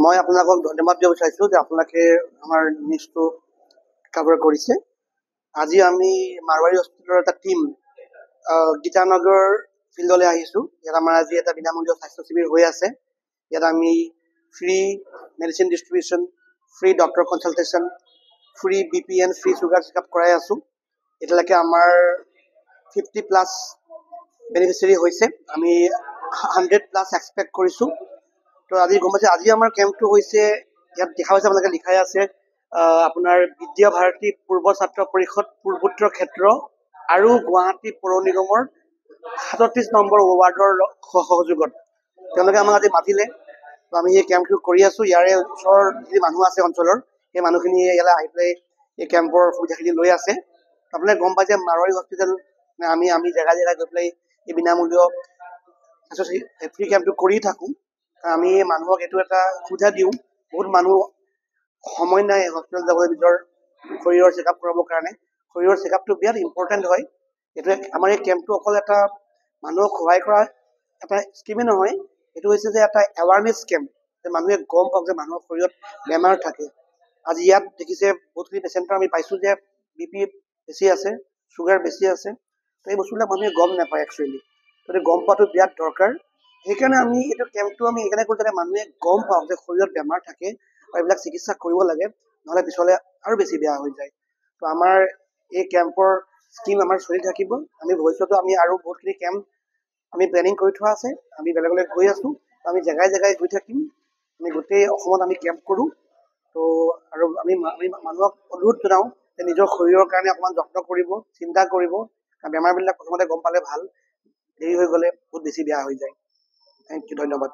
মই আপোনালোকক ধন্যবাদ দিব বিচাৰিছোঁ যে আপোনালোকে আমাৰ নিউজটো কভাৰ কৰিছে। আজি আমি মাৰৱাৰী হস্পিটেলৰ এটা টীম গীতানগৰ ফিল্ডলৈ আহিছোঁ। ইয়াত আমাৰ আজি এটা বিনামূলীয়া স্বাস্থ্য শিবিৰ হৈ আছে। ইয়াত আমি free medicine distribution, free doctor consultation, free BPN, free sugar checkup কৰাই আছোঁ। এতিয়ালৈকে আমাৰ 50+ বেনিফিচিয়াৰী হৈছে। আমি 100+ এক্সপেক্ট কৰিছোঁ। তো আজি গম পাইছে, আজি আমাৰ কেম্পটো হৈছে, ইয়াত দেখা হৈছে আপোনালোকে লিখাই আছে আপোনাৰ বিদ্যা ভাৰতী পূৰ্ব ছাত্ৰ পৰিষদ পূৰ্বোত্তৰ ক্ষেত্ৰ আৰু গুৱাহাটী পৌৰ নিগমৰ 37 নম্বৰ ৱাৰ্ডৰ সহযোগত তেওঁলোকে আমাক আজি মাতিলে। তো আমি এই কেম্পটো কৰি আছোঁ। ইয়াৰে ওচৰৰ যি মানুহ আছে অঞ্চলৰ, সেই মানুহখিনি ইয়ালৈ আহি পেলাই এই কেম্পৰ সুবিধাখিনি লৈ আছে। আপোনালোকে গম পাইছে মাৰৱাৰী হস্পিটেল আমি জেগাই জেগাই গৈ পেলাই এই বিনামূল্য ফ্ৰী কেম্পটো কৰি থাকোঁ। আমি মানুহক এইটো এটা সুবিধা দিওঁ। বহুত মানুহ সময় নাই হস্পিটেল যাবলৈ নিজৰ শৰীৰৰ চেকআপ কৰাবৰ কাৰণে। শৰীৰৰ চেকআপটো বিৰাট ইম্পৰ্টেণ্ট হয়। এইটোৱে আমাৰ এই কেম্পটো অকল এটা মানুহক সহায় কৰা এটা স্কিমেই নহয়, এইটো হৈছে যে এটা এৱাৰনেছ কেম্প, যে মানুহে গম পাওক যে মানুহৰ শৰীৰত বেমাৰ থাকে। আজি ইয়াত দেখিছে বহুতখিনি পেচেণ্টৰ আমি পাইছোঁ যে BP বেছি আছে, চুগাৰ বেছি আছে। তো এই বস্তুবিলাক মানুহে গম নাপায় একচুৱেলি। গতিকে গম পোৱাটো বিৰাট দৰকাৰ। সেইকাৰণে আমি এইটো কেম্পটো আমি সেইকাৰণে কৰোঁ যাতে মানুহে গম পাওক যে শৰীৰত বেমাৰ থাকে আৰু এইবিলাক চিকিৎসা কৰিব লাগে, নহ'লে পিছলৈ আৰু বেছি বেয়া হৈ যায়। তো আমাৰ এই কেম্পৰ স্কিম আমাৰ চলি থাকিব। আমি ভৱিষ্যতেও আমি আৰু বহুতখিনি কেম্প আমি প্লেনিং কৰি থোৱা আছে। আমি বেলেগলৈ গৈ আছোঁ। আমি জেগাই জেগাই গৈ থাকিম। আমি গোটেই অসমত আমি কেম্প কৰোঁ। তো আৰু আমি মানুহক অনুৰোধ জনাওঁ যে নিজৰ শৰীৰৰ কাৰণে অকণমান যত্ন কৰিব, চিন্তা কৰিব। কাৰণ বেমাৰবিলাক প্ৰথমতে গম পালে ভাল, দেৰি হৈ গ'লে বহুত বেছি বেয়া হৈ যায়। থেংক ইউ, ধন্যবাদ।